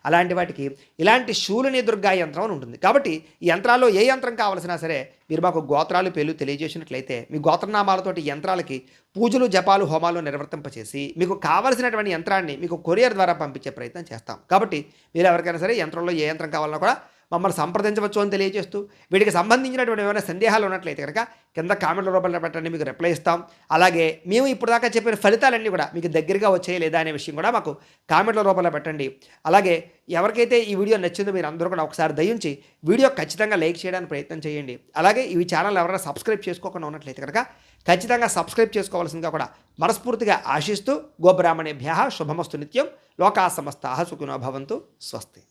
అలాంటి వాటికి ఇలాంటి శూలిని దుర్గా యంత్రం అని ఉంటుంది. కాబట్టి ఈ యంత్రాల్లో ఏ యంత్రం కావాల్సినా సరే మీరు మాకు గోత్రాలు, పేర్లు తెలియజేసినట్లయితే మీ గోత్రనామాలతోటి యంత్రాలకి పూజలు, జపాలు, హోమాలు నిర్వర్తింపచేసి మీకు కావలసినటువంటి యంత్రాన్ని మీకు కొరియర్ ద్వారా పంపించే ప్రయత్నం చేస్తాం. కాబట్టి మీరు ఎవరికైనా సరే యంత్రంలో ఏ యంత్రం కావాలన్నా కూడా మమ్మల్ని సంప్రదించవచ్చు అని తెలియజేస్తూ, వీటికి సంబంధించినటువంటి ఏమైనా సందేహాలు ఉన్నట్లయితే కనుక కింద కామెంట్ల రూపంలో పెట్టండి, మీకు రిప్లై ఇస్తాం. అలాగే మేము ఇప్పుడు దాకా చెప్పిన ఫలితాలన్నీ కూడా మీకు దగ్గరగా వచ్చాయి లేదా అనే విషయం కూడా మాకు కామెంట్ల రూపంలో పెట్టండి. అలాగే ఎవరికైతే ఈ వీడియో నచ్చిందో మీరు అందరూ కూడా ఒకసారి దయించి వీడియో ఖచ్చితంగా లైక్ చేయడానికి ప్రయత్నం చేయండి. అలాగే ఈ ఛానల్ ఎవరైనా సబ్స్క్రైబ్ చేసుకోకుండా ఉన్నట్లయితే కనుక ఖచ్చితంగా సబ్స్క్రైబ్ చేసుకోవాల్సిందిగా కూడా మనస్ఫూర్తిగా ఆశిస్తూ, గోబ్రాహ్మణేభ్యః శుభమస్తు నిత్యం. లోకా సమస్తాః సుఖినో భవంతు. స్వస్తి.